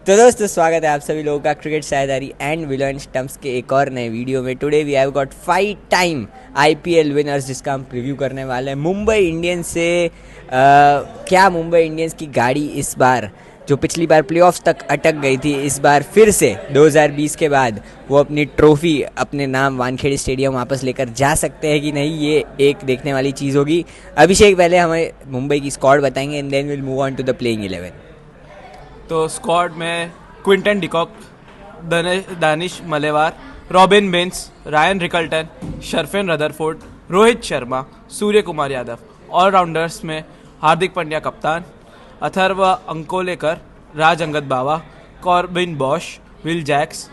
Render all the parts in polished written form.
तो दोस्तों स्वागत है आप सभी लोगों का क्रिकेट शायदारी एंड विलन स्टम्प्स के एक और नए वीडियो में। Today we have got 5 time IPL winners जिसका हम प्रीव्यू करने वाले हैं। मुंबई इंडियंस से क्या मुंबई इंडियंस की गाड़ी इस बार जो पिछली बार प्लेऑफ्स तक अटक गई थी, इस बार फिर से 2020 के बाद वो अपनी ट्रॉफी अपने नाम वानखेड़े स्टेडियम वापस लेकर जा सकते हैं कि नहीं, ये एक देखने वाली चीज़ होगी। अभिषेक पहले हमें मुंबई की स्क्वाड बताएंगे and then will move on to the playing 11। तो स्क्वाड में क्विंटन डिकॉक, दानिश मलेवार, रॉबिन बेंस, Ryan Rickelton, Sherfane Rutherford, Rohit Sharma, Surya Kumar Yadav. Allrounders में हार्दिक पांड्या कप्तान, Atharva Ankolekar, Raj Angad Bawa, Corbin Bosch, Will Jacks,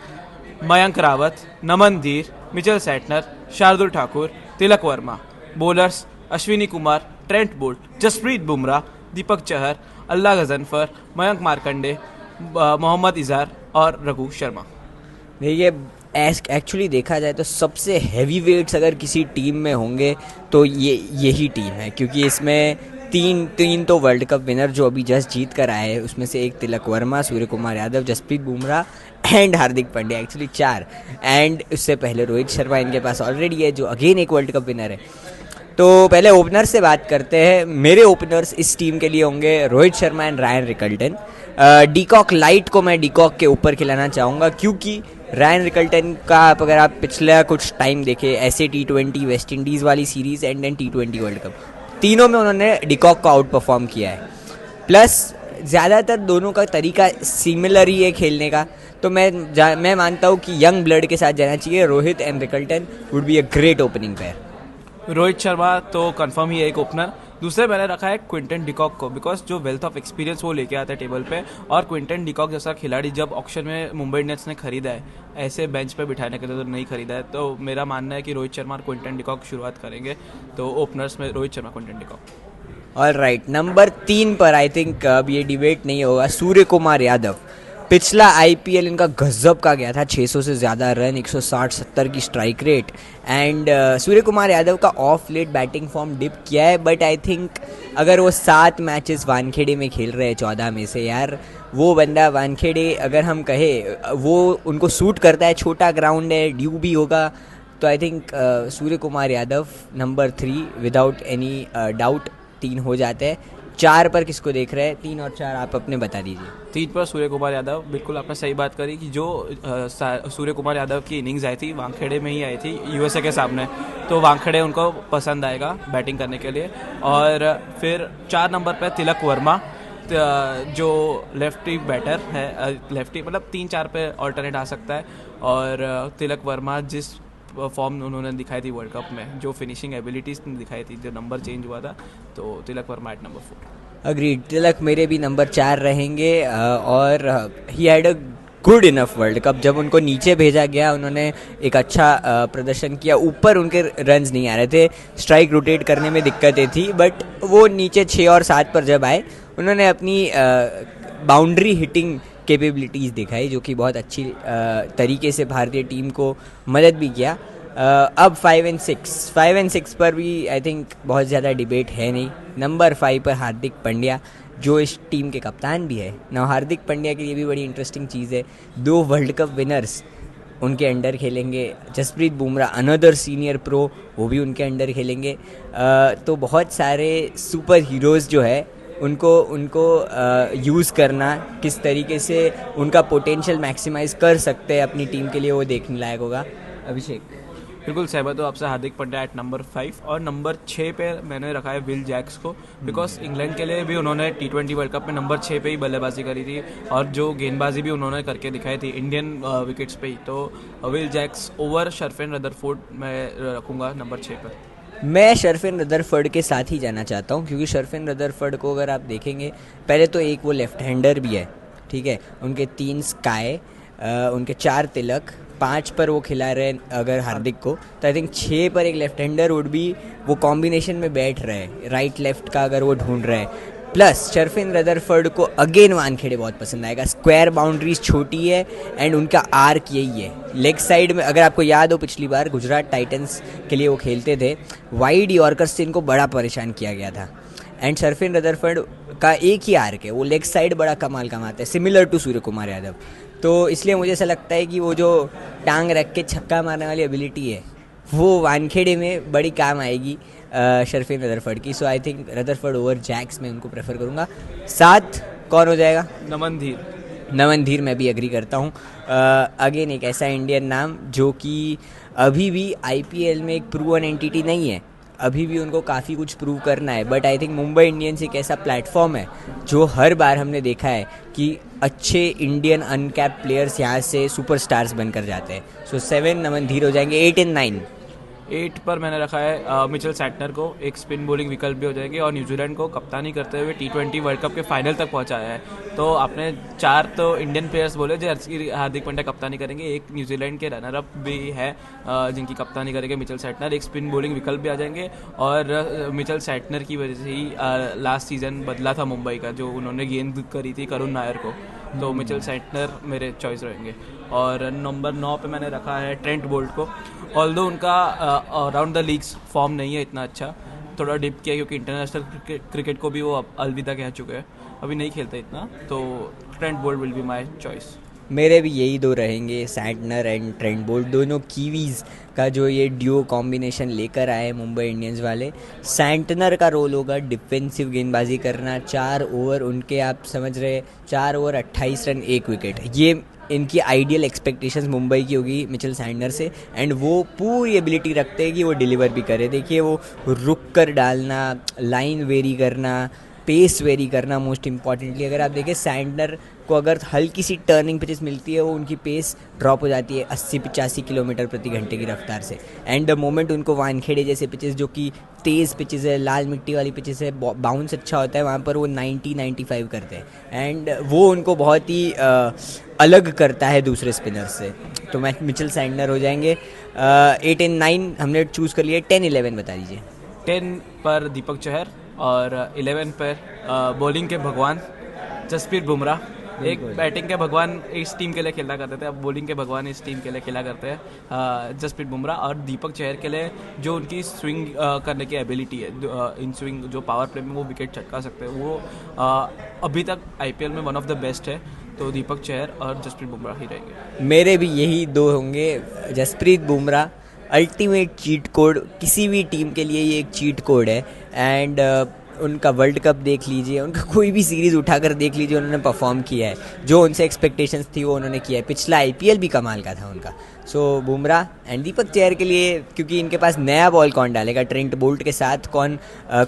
Mayank Rawat, Naman Dhir, Mitchell Santner, Shardul Thakur, Tilak Varma. Bowlers Ashwani Kumar, Trent Boult, Jasprit Bumrah, Deepak Chahar, Allah Ghazanfar, Mayank Markande, Mohammad इज़ार और रघु शर्मा। देखिए, एक्चुअली देखा जाए तो सबसे हैवी वेट्स अगर किसी टीम में होंगे तो यही टीम है, क्योंकि इसमें तीन तीन तो वर्ल्ड कप विनर जो अभी जस्ट जीत कर आए हैं, उसमें से एक Tilak Varma, Surya Kumar Yadav, Jasprit Bumrah and Hardik Pandya, actually 4। And उससे पहले रोहित शर्मा इनके पास ऑलरेडी है जो अगेन एक वर्ल्ड कप विनर है। तो पहले ओपनर से बात करते हैं। मेरे ओपनर्स इस टीम के लिए होंगे Rohit Sharma and Ryan Rickelton. De Kock light को मैं डीकॉक के ऊपर खिलाना चाहूँगा, क्योंकि रायन रिकल्टन का आप अगर आप पिछला कुछ टाइम देखें, ऐसे T20 वेस्ट इंडीज़ वाली series and then T20 world cup, तीनों में उन्होंने डीकॉक को आउट परफॉर्म किया है। प्लस ज़्यादातर दोनों का तरीका सिमिलर ही है खेलने का, तो मैं मानता हूँ कि यंग ब्लड के साथ जाना चाहिए। Rohit and Rickelton would be a great opening pair. Rohit Sharma तो कंफर्म ही है एक ओपनर। दूसरे मैंने रखा है क्विंटन डिकॉक को, बिकॉज जो वेल्थ ऑफ एक्सपीरियंस वो लेके आता है टेबल पे, और क्विंटन डिकॉक जैसा खिलाड़ी जब ऑक्शन में मुंबई इंडियंस ने खरीदा है, ऐसे बेंच पे बिठाने के लिए तो नहीं खरीदा है। तो मेरा मानना है कि रोहित शर्मा और क्विंटन डिकॉक शुरुआत करेंगे। तो ओपनर्स में Rohit Sharma, Quinton de Kock. All right, number 3 पर आई थिंक अब ये डिबेट नहीं होगा, सूर्य कुमार यादव। पिछला आईपीएल इनका गजब का गया था, 600 से ज़्यादा रन, 160-70 की strike rate. And Surya Kumar Yadav का of late batting form dip किया है, बट आई थिंक अगर वो 7 मैचेस वानखेड़े में खेल रहे हैं 14 में से, यार वो बंदा वानखेड़े अगर हम कहें वो उनको सूट करता है, छोटा ग्राउंड है, ड्यू भी होगा, तो I think Surya Kumar Yadav number 3 without any doubt 3 हो जाते हैं। 4 पर किसको देख रहे हैं? 3 और 4 आप अपने बता दीजिए। 3 पर सूर्य कुमार यादव। बिल्कुल आपने सही बात करी कि जो सूर्य कुमार यादव की इनिंग्स आई थी वानखेड़े में ही आई थी यूएसए के सामने, तो वानखेड़े उनको पसंद आएगा बैटिंग करने के लिए। और फिर 4 नंबर पर तिलक वर्मा, जो लेफ्टी बैटर है, लेफ्टी मतलब 3-4 पे ऑल्टरनेट आ सकता है। और तिलक वर्मा जिस फॉर्म उन्होंने दिखाई थी वर्ल्ड कप में, जो फिनिशिंग एबिलिटीज दिखाई थी, जो नंबर चेंज हुआ था, तो Tilak Varma eight number 4। Agreed, तिलक मेरे भी नंबर 4 रहेंगे। और he had a good enough world cup. जब उनको नीचे भेजा गया उन्होंने एक अच्छा प्रदर्शन किया, ऊपर उनके रन्स नहीं आ रहे थे, स्ट्राइक रोटेट करने में दिक्कतें थी, बट वो नीचे 6 और 7 पर जब आए उन्होंने अपनी बाउंड्री हिटिंग कैपेबिलिटीज़ दिखाई, जो कि बहुत अच्छी तरीके से भारतीय टीम को मदद भी किया। अब 5 एंड 6 पर भी आई थिंक बहुत ज़्यादा डिबेट है नहीं। नंबर 5 पर हार्दिक पांड्या, जो इस टीम के कप्तान भी है ना। हार्दिक पांड्या के लिए भी बड़ी इंटरेस्टिंग चीज़ है, 2 वर्ल्ड कप विनर्स उनके अंडर खेलेंगे। Jasprit Bumrah another senior pro, वो भी उनके अंडर खेलेंगे। तो बहुत सारे सुपर हीरोज़ जो है उनको यूज़ करना, किस तरीके से उनका पोटेंशियल मैक्सिमाइज़ कर सकते हैं अपनी टीम के लिए, वो देखने लायक होगा। अभिषेक? बिल्कुल सहमत हो आपसे। Hardik Pandya eight number 5। और नंबर 6 पे मैंने रखा है विल जैक्स को, बिकॉज इंग्लैंड के लिए भी उन्होंने T20 वर्ल्ड कप में नंबर 6 पे ही बल्लेबाजी करी थी, और जो गेंदबाजी भी उन्होंने करके दिखाई थी इंडियन विकेट्स पे ही। तो विल जैक्स ओवर शर्फेन रदरफोर्ड मैं रखूँगा नंबर 6 पर। मैं शर्फिन रदरफर्ड के साथ ही जाना चाहता हूँ, क्योंकि शर्फिन रदरफर्ड को अगर आप देखेंगे, पहले तो एक वो लेफ्ट हैंडर भी है, ठीक है। उनके 3 स्काई, उनके 4 तिलक, 5 पर वो खिला रहे हैं अगर हार्दिक को, तो आई थिंक 6 पर एक लेफ्ट हैंडर वुड भी, वो कॉम्बिनेशन में बैठ रहे हैं, राइट लेफ्ट का अगर वो ढूंढ रहे हैं। प्लस शर्फिन रदरफर्ड को अगेन वानखेड़े बहुत पसंद आएगा, स्क्वायर बाउंड्रीज छोटी है एंड उनका आर्क यही है लेग साइड में। अगर आपको याद हो पिछली बार गुजरात टाइटंस के लिए वो खेलते थे, वाइड यॉर्कर से इनको बड़ा परेशान किया गया था। एंड शर्फिन रदरफोर्ड का एक ही आर्क है, वो लेग साइड बड़ा कमाल कमाता है, सिमिलर टू सूर्य कुमार यादव। तो इसलिए मुझे ऐसा लगता है कि वो जो टांग रख के छक्का मारने वाली एबिलिटी है वो वानखेड़े में बड़ी काम आएगी शर्फिन रदरफोर्ड की। So I think Rutherford over Jacks मैं उनको प्रेफर करूँगा। 7 कौन हो जाएगा? नमन धीर। नमन धीर, मैं भी एग्री करता हूँ। अगेन एक ऐसा इंडियन नाम जो कि अभी भी आईपीएल में एक प्रूवन एंटिटी नहीं है, अभी भी उनको काफ़ी कुछ प्रूव करना है। But I think Mumbai Indians एक ऐसा प्लेटफॉर्म है जो हर बार हमने देखा है कि अच्छे इंडियन अनकैप प्लेयर्स यहाँ से सुपरस्टार्स बनकर जाते हैं। सो 7 नमन धीर हो जाएंगे। 8 और 9? 8 पर मैंने रखा है मिचेल सैंटनर को, एक स्पिन बॉलिंग विकल्प भी हो जाएंगे और न्यूजीलैंड को कप्तानी करते हुए T20 वर्ल्ड कप के फाइनल तक पहुंचाया है। तो आपने 4 तो इंडियन प्लेयर्स बोले जो हार्दिक पांड्या कप्तानी करेंगे, एक न्यूजीलैंड के रनर अप भी है जिनकी कप्तानी करेंगे मिचेल सैंटनर, एक स्पिन बॉलिंग विकल्प भी आ जाएंगे। और मिचेल सैंटनर की वजह से ही लास्ट सीजन बदला था मुंबई का, जो उन्होंने गेंद करी थी करुण नायर को। तो मिचेल सैंटनर मेरे चॉइस रहेंगे। और नंबर 9 पे मैंने रखा है ट्रेंट बोल्ट को। ऑल्दो उनका अराउंड द लीग्स फॉर्म नहीं है इतना अच्छा, थोड़ा डिप किया क्योंकि इंटरनेशनल क्रिकेट को भी वो अलविदा कह चुके हैं, अभी नहीं खेलते इतना। तो Trent Boult will be my choice. मेरे भी यही 2 रहेंगे, सैंटनर एंड ट्रेंट बोल्ट। दोनों कीवीज़ का जो ये ड्यूओ कॉम्बिनेशन लेकर आए मुंबई इंडियंस वाले। सैंटनर का रोल होगा डिफेंसिव गेंदबाजी करना, 4 ओवर उनके, आप समझ रहे 4 ओवर 28 रन 1 विकेट, ये इनकी आइडियल एक्सपेक्टेशंस मुंबई की होगी मिचेल सैंटनर से। एंड वो पूरी एबिलिटी रखते हैं कि वो डिलीवर भी करे। देखिए वो रुक कर डालना, लाइन वेरी करना, पेस वेरी करना, मोस्ट इंपॉर्टेंटली अगर आप देखें सैंटनर को अगर हल्की सी टर्निंग पिचेस मिलती है वो उनकी पेस ड्रॉप हो जाती है 80-85 किलोमीटर प्रति घंटे की रफ्तार से। एंड द मोमेंट उनको वानखेड़े जैसे पिचेस जो कि तेज़ पिचेस है, लाल मिट्टी वाली पिचेस है, बाउंस अच्छा होता है, वहाँ पर वो 90-95 करते हैं एंड वो उनको बहुत ही अलग करता है दूसरे स्पिनर से। तो मैं मिचेल सैंटनर हो जाएंगे। 8 और 9 हमने चूज़ कर लिया। 10-11 बता दीजिए। 10 पर दीपक चहर और 11 पर बॉलिंग के भगवान जसप्रीत बुमराह। एक बैटिंग के भगवान इस टीम के लिए खेला करते थे, अब बॉलिंग के भगवान इस टीम के लिए खेला करते हैं जसप्रीत बुमराह। और दीपक चहर के लिए जो उनकी स्विंग करने की एबिलिटी है, इन स्विंग जो पावर प्ले में वो विकेट चटका सकते हैं, वो अभी तक आईपीएल में वन ऑफ द बेस्ट है। तो दीपक चहर और जसप्रीत बुमराह ही रहेंगे। मेरे भी यही 2 होंगे। Jasprit Bumrah ultimate cheat code, किसी भी टीम के लिए ये एक चीट कोड है। एंड उनका वर्ल्ड कप देख लीजिए, उनका कोई भी सीरीज़ उठाकर देख लीजिए, उन्होंने परफॉर्म किया है, जो उनसे एक्सपेक्टेशंस थी वो उन्होंने किया है। पिछला आईपीएल भी कमाल का था उनका। सो बुमराह एंड दीपक चहर के लिए, क्योंकि इनके पास नया बॉल कौन डालेगा, ट्रेंट बोल्ट के साथ कौन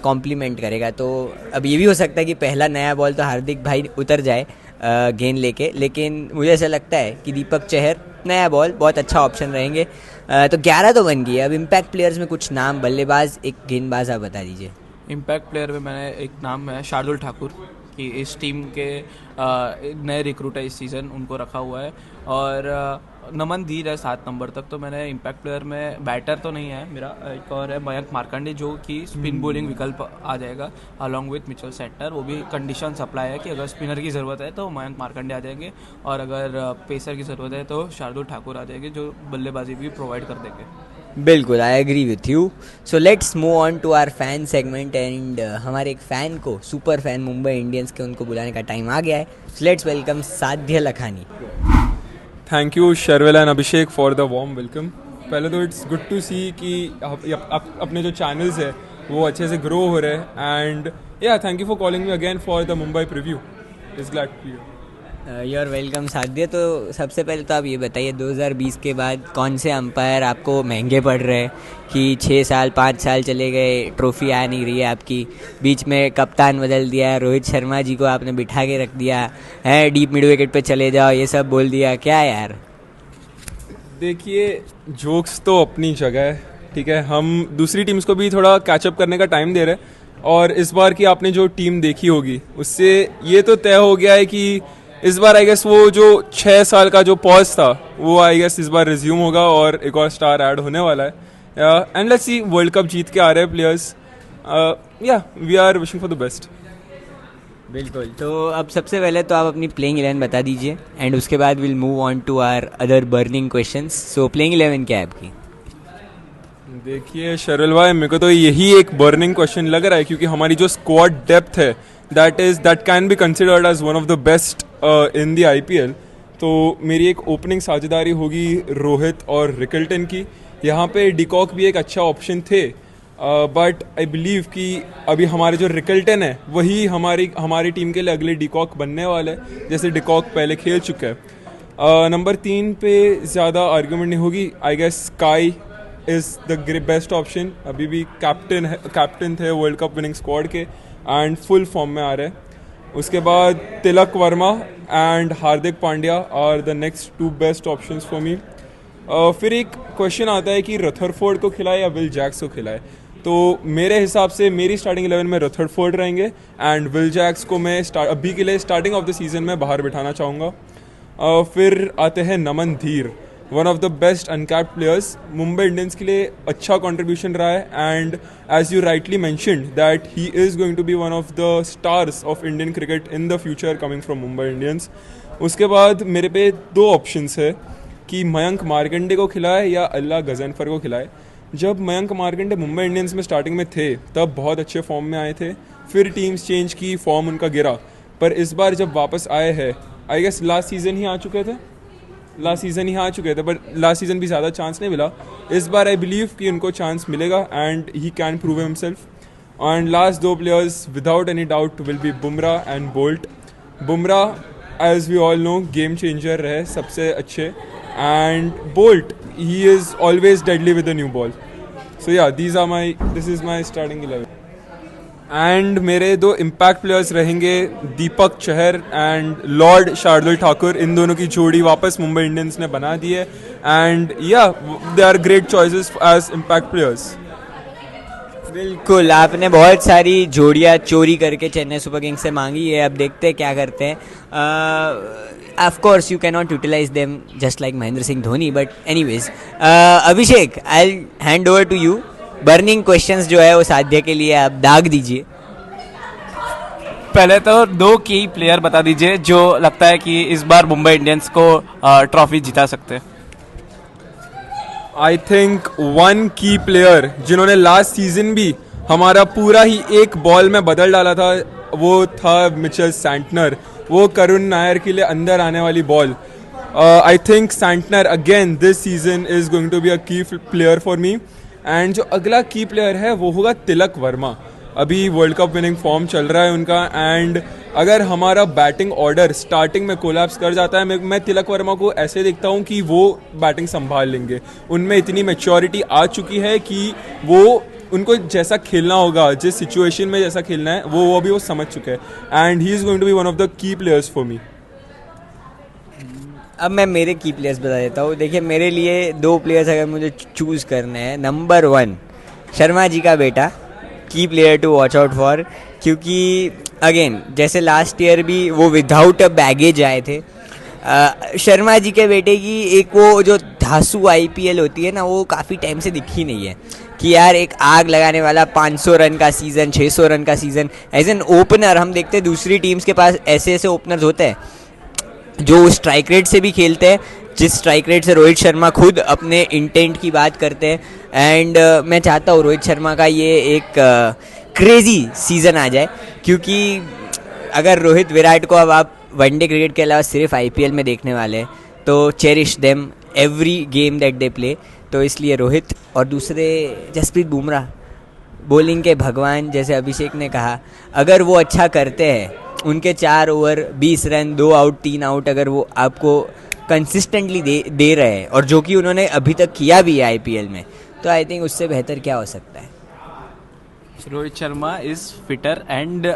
कॉम्प्लीमेंट करेगा। तो अब ये भी हो सकता है कि पहला नया बॉल तो हार्दिक भाई उतर जाए गेंद लेके, लेकिन मुझे ऐसा लगता है कि दीपक चहर नया बॉल बहुत अच्छा ऑप्शन रहेंगे। तो 11 तो बन गई है। अब इम्पैक्ट प्लेयर्स में कुछ नाम, बल्लेबाज, एक गेंदबाज आप बता दीजिए। इम्पैक्ट प्लेयर में मैंने एक नाम है शार्दुल ठाकुर, कि इस टीम के नए रिक्रूट है इस सीज़न, उनको रखा हुआ है। और नमन धीर है 7 नंबर तक। तो मैंने इम्पैक्ट प्लेयर में, बैटर तो नहीं है मेरा, एक और है मयंक मार्कंडे, जो कि स्पिन बॉलिंग विकल्प आ जाएगा अलॉन्ग विथ मिचेल सैंटनर। वो भी कंडीशन सप्लाई है कि अगर स्पिनर की ज़रूरत है तो मयंक मार्कंडे आ जाएंगे, और अगर पेसर की ज़रूरत है तो शार्दुल ठाकुर आ जाएंगे, जो बल्लेबाजी भी प्रोवाइड कर देंगे। बिल्कुल, I agree with you. So let's move on to our fan segment. And हमारे एक फ़ैन को, सुपर फैन मुंबई इंडियंस के, उनको बुलाने का टाइम आ गया है। सो let's welcome Sadhya Lakhani. Thank you Sharvila and Abhishek for the warm welcome. पहले तो इट्स गुड टू सी कि अपने जो चैनल्स है वो अच्छे से ग्रो हो रहे हैं। And yeah thank you for calling me again for the Mumbai preview. It's glad to be here. You are welcome Sadhya. तो सबसे पहले तो आप ये बताइए, 2020 के बाद कौन से अंपायर आपको महंगे पड़ रहे हैं कि 6 साल 5 साल चले गए, ट्रॉफी आ नहीं रही है आपकी, बीच में कप्तान बदल दिया, रोहित शर्मा जी को आपने बिठा के रख दिया है, डीप मिड विकेट पे चले जाओ, ये सब बोल दिया, क्या यार? देखिए, जोक्स तो अपनी जगह है, ठीक है, हम दूसरी टीम्स को भी थोड़ा कैचअप करने का टाइम दे रहे हैं। और इस बार की आपने जो टीम देखी होगी उससे ये तो तय हो गया है कि इस बार आई गेस वो जो 6 साल का जो पॉज था वो आई गेस इस बार रिज्यूम होगा और एक और स्टार ऐड होने वाला है। And let's see, world cup जीत के आ रहे हैं प्लेयर्स। या we are wishing for the best. बिल्कुल। तो अब सबसे पहले तो आप अपनी प्लेइंग 11 बता दीजिए एंड उसके बाद will move on to our other burning questions. So playing 11 क्या है आपकी? देखिए शरल भाई, मेरे को तो यही एक बर्निंग क्वेश्चन लग रहा है, क्योंकि हमारी जो स्क्वाड डेप्थ है that can be considered as one of the best in the IPL. तो मेरी एक ओपनिंग साझेदारी होगी रोहित और रिकल्टन की। यहाँ पे डिकॉक भी एक अच्छा ऑप्शन थे, बट आई बिलीव कि अभी हमारे जो रिकल्टन है वही हमारी टीम के लिए अगले डिकॉक बनने वाला है, जैसे डिकॉक पहले खेल चुका है। नंबर 3 पे ज़्यादा आर्ग्यूमेंट नहीं होगी, I guess Sky is the best option. अभी भी कैप्टन थे वर्ल्ड कप विनिंग स्क्वाड के एंड फुल फॉर्म में आ रहे हैं। उसके बाद Tilak Varma and Hardik Pandya are the next 2 best options for me. फिर एक क्वेश्चन आता है कि रथरफोर्ड को खिलाए या विल जैक्स को खिलाए। तो मेरे हिसाब से मेरी स्टार्टिंग 11 में रथरफोर्ड रहेंगे एंड विल जैक्स को मैं अभी के लिए स्टार्टिंग ऑफ द सीजन में बाहर बिठाना चाहूँगा। फिर आते हैं Naman Dhir, one of the best uncapped players, Mumbai Indians के लिए अच्छा कंट्रीब्यूशन रहा है and as you rightly mentioned that he is going to be one of the stars of Indian cricket in the future coming from Mumbai Indians. उसके बाद मेरे पे 2 options है कि मयंक मार्कंडे को खिलाए या अल्लाह गजनफर को खिलाए। जब मयंक मार्कंडे मुंबई इंडियंस में स्टार्टिंग में थे तब बहुत अच्छे फॉर्म में आए थे, फिर टीम्स चेंज की, फॉर्म उनका गिरा, पर इस बार जब वापस आए हैं, आई गेस लास्ट सीजन ही आ चुके थे, बट लास्ट सीजन भी ज़्यादा चांस नहीं मिला। इस बार आई बिलीव कि उनको चांस मिलेगा and he can prove himself. And last 2 players without any doubt will be Bumrah and Boult. Bumrah as we all know game changer रहे सबसे अच्छे, and Boult he is always deadly with the new ball. So yeah, this is my starting 11. And मेरे 2 impact players रहेंगे Deepak Chahar and Lord Shardul Thakur. इन दोनों की जोड़ी वापस Mumbai Indians ने बना दी है and yeah they are great choices as impact players. बिल्कुल, आपने बहुत सारी जोड़ियाँ चोरी करके चेन्नई सुपर किंग्स से मांगी है, अब देखते हैं क्या करते हैं। Of course, you cannot utilize them just like Mahendra Singh Dhoni, but anyways, Abhishek, I'll hand over to you. Burning questions जो है वो साध्य के लिए आप दाग दीजिए। पहले तो 2 की प्लेयर बता दीजिए जो लगता है कि इस बार मुंबई इंडियंस को ट्रॉफी जिता सकते हैं। आई थिंक 1 की प्लेयर जिन्होंने लास्ट सीजन भी हमारा पूरा ही एक बॉल में बदल डाला था, वो था मिचेल सैंटनर। वो करुण नायर के लिए अंदर आने वाली ball, I think Santner again this season is going to be a key player for me. And जो अगला की प्लेयर है वो होगा तिलक वर्मा। अभी वर्ल्ड कप विनिंग फॉर्म चल रहा है उनका, एंड अगर हमारा बैटिंग ऑर्डर स्टार्टिंग में कोलैप्स कर जाता है, मैं तिलक वर्मा को ऐसे देखता हूँ कि वो बैटिंग संभाल लेंगे। उनमें इतनी मैच्योरिटी आ चुकी है कि वो उनको जैसा खेलना होगा, जिस सिचुएशन में जैसा खेलना है वो अभी वो समझ चुके हैं and he is going to be one of the key players for me. अब मैं मेरे की प्लेयर्स बता देता हूँ। देखिए, मेरे लिए 2 प्लेयर्स अगर मुझे चूज़ करने हैं, नंबर 1 शर्मा जी का बेटा, key player to watch out for, क्योंकि अगेन जैसे लास्ट ईयर भी वो विदाउट अ बैगेज आए थे। शर्मा जी के बेटे की एक वो जो धांसू आईपीएल होती है ना, वो काफ़ी टाइम से दिखी नहीं है कि यार एक आग लगाने वाला 500 रन का सीज़न, 600 रन का सीज़न एज एन ओपनर। हम देखते हैं दूसरी टीम्स के पास ऐसे ऐसे ओपनर्स होते हैं जो स्ट्राइक रेट से भी खेलते हैं, जिस स्ट्राइक रेट से रोहित शर्मा खुद अपने इंटेंट की बात करते हैं। एंड मैं चाहता हूँ रोहित शर्मा का ये एक क्रेज़ी सीज़न आ जाए, क्योंकि अगर रोहित विराट को अब आप वनडे क्रिकेट के अलावा सिर्फ आईपीएल में देखने वाले हैं तो cherish them every game that they play. तो इसलिए रोहित और दूसरे जसप्रीत बुमराह, बॉलिंग के भगवान जैसे अभिषेक ने कहा, अगर वो अच्छा करते हैं, उनके 4 ओवर 20 रन 2 आउट 3 आउट अगर वो आपको कंसिस्टेंटली दे रहे हैं, और जो कि उन्होंने अभी तक किया भी है आईपीएल में, तो आई थिंक उससे बेहतर क्या हो सकता है। Rohit Sharma is fitter and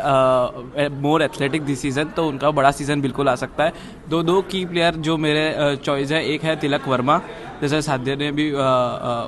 more athletic this season, तो उनका बड़ा सीज़न बिल्कुल आ सकता है। 2 की प्लेयर जो मेरे चॉइस है, एक है तिलक वर्मा, जैसे साध्य ने भी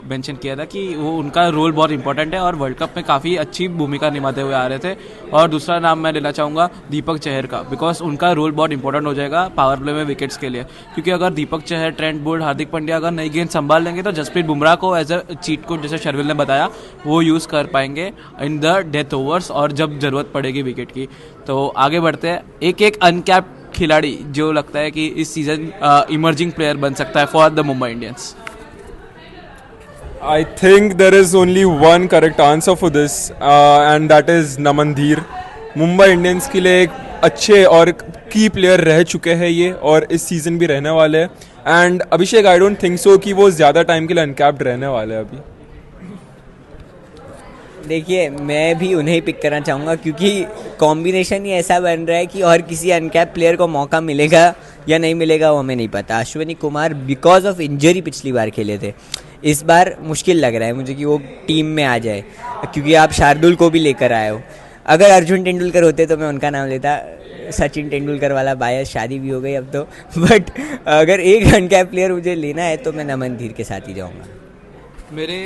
मेंशन किया था कि वो उनका रोल बहुत इंपॉर्टेंट है और वर्ल्ड कप में काफ़ी अच्छी भूमिका निभाते हुए आ रहे थे। और दूसरा नाम मैं लेना चाहूँगा दीपक चहर का, बिकॉज उनका रोल बहुत इंपॉर्टेंट हो जाएगा पावर प्ले में विकेट्स के लिए, क्योंकि अगर दीपक चहर, ट्रेंट बोल्ट, हार्दिक पांड्या अगर नई गेंद संभाल लेंगे तो जसप्रीत बुमराह को एज अ चीट कोड जैसे शर्विल ने बताया वो यूज़ कर पाएंगे इन द डेथ ओवर्स और जब ज़रूरत पड़ेगी विकेट की। तो आगे बढ़ते हैं, एक अनकैप्ड खिलाड़ी जो लगता है कि इस सीज़न इमर्जिंग प्लेयर बन सकता है for the Mumbai Indians. I think there is only one correct answer for this, and that is नमनधीर. Mumbai Indians के लिए एक अच्छे और की प्लेयर रह चुके हैं ये, और इस सीज़न भी रहने वाले हैं. And Abhishek, I don't think so कि वो ज़्यादा टाइम के लिए अनकैप्ड रहने वाले हैं अभी. देखिए, मैं भी उन्हें ही पिक करना चाहूँगा क्योंकि कॉम्बिनेशन ही ऐसा बन रहा है कि और किसी अनकैप प्लेयर को मौका मिलेगा या नहीं मिलेगा वो हमें नहीं पता. Ashwini Kumar because of injury पिछली बार खेले थे, इस बार मुश्किल लग रहा है मुझे कि वो टीम में आ जाए, क्योंकि आप शार्दुल को भी लेकर आए हो. अगर अर्जुन तेंदुलकर होते तो मैं उनका नाम लेता. सचिन तेंदुलकर वाला बायस, शादी भी हो गई अब तो. बट अगर एक अनकैप प्लेयर मुझे लेना है तो मैं नमनधीर के साथ ही जाऊँगा. मेरे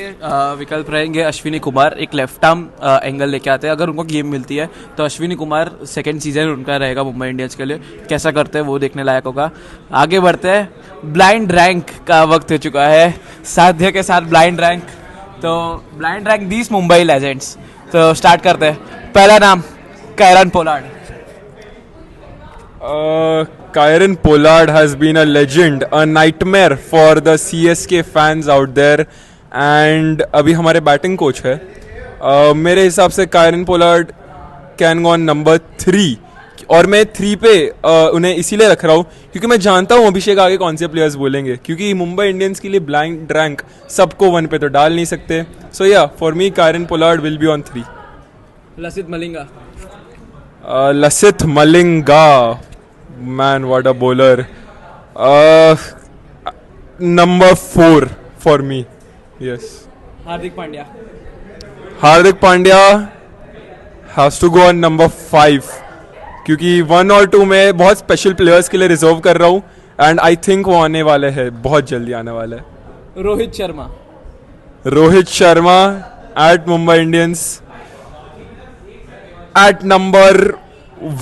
विकल्प रहेंगे अश्विनी कुमार. एक लेफ्ट आर्म एंगल लेके आते हैं. अगर उनको गेम मिलती है तो अश्विनी कुमार सेकंड सीजन उनका रहेगा मुंबई इंडियंस के लिए. कैसा करते हैं वो देखने लायक होगा. आगे बढ़ते हैं. ब्लाइंड रैंक का वक्त हो चुका है. साध्य के साथ ब्लाइंड रैंक. तो ब्लाइंड रैंक 20 मुंबई लेजेंड्स. तो स्टार्ट करते हैं. पहला नाम Kieron Pollard. Kieron Pollard has been a legend, a nightmare for the CSK fans out there. And अभी हमारे बैटिंग कोच है. मेरे हिसाब से Kieron Pollard can go on number 3, और मैं 3 पे उन्हें इसीलिए रख रहा हूँ क्योंकि मैं जानता हूँ अभिषेक आगे कौन से प्लेयर्स बोलेंगे, क्योंकि मुंबई इंडियंस के लिए ब्लाइंड रैंक सबको 1 पे तो डाल नहीं सकते. So yeah, for me Kieron Pollard will be on 3. Lasith Malinga. Lasith Malinga, man, what a bowler. Number 4 for me. Yes. Hardik Pandya. Hardik Pandya has to go on number 5, क्योंकि 1 और 2 में बहुत स्पेशल प्लेयर्स के लिए रिजर्व कर रहा हूँ, एंड आई थिंक वो आने वाले हैं, बहुत जल्दी आने वाला है. Rohit Sharma. Rohit Sharma at Mumbai Indians at number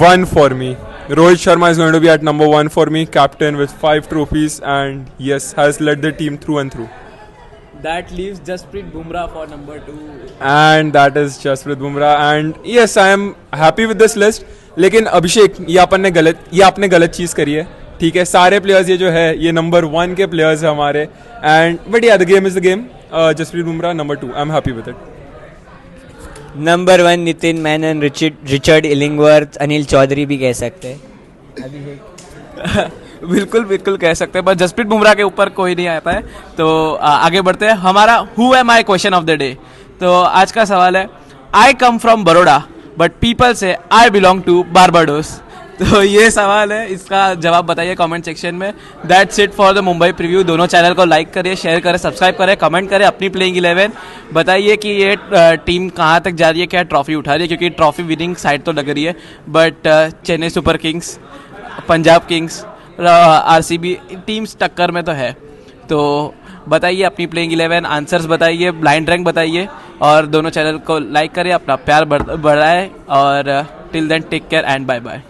1 for me. Rohit Sharma is going to be at number 1 for me, captain with 5 trophies, and yes, has led the team through and through. That leaves Jasprit Bumrah for number 2. And that is Jasprit Bumrah. And yes, I am happy with this list. लेकिन अभिषेक, ये आपने गलत चीज़ करी है. ठीक है, सारे players ये जो है ये नंबर 1 के प्लेयर्स हैं हमारे. And but yeah, the game is the game. Jasprit Bumrah number 2. I am happy with it. Number 1 Nitin Menon, Richard Illingworth, Anil Chaudhary भी कह सकते हैं. बिल्कुल बिल्कुल कह सकते हैं, पर जसप्रीत बुमराह के ऊपर कोई नहीं आता है. तो आगे बढ़ते हैं. हमारा who am I question of the day. तो आज का सवाल है, I come from Baroda but people से आई बिलोंग टू बारबाडोस. तो ये सवाल है, इसका जवाब बताइए कमेंट सेक्शन में. That's it for the Mumbai preview. दोनों चैनल को लाइक करिए, शेयर करें, सब्सक्राइब करें, कमेंट करें. अपनी प्लेइंग 11 बताइए कि ये टीम कहाँ तक जा रही है, क्या ट्रॉफी उठा रही है, क्योंकि ट्रॉफी विनिंग साइड तो लग रही है, but Chennai super Kings, Punjab Kings, RCB teams टक्कर में तो है. तो बताइए अपनी प्लेइंग 11, आंसर्स बताइए, ब्लाइंड रैंक बताइए, और दोनों चैनल को लाइक करें, अपना प्यार बढ़ाएं. और till then take care and bye bye.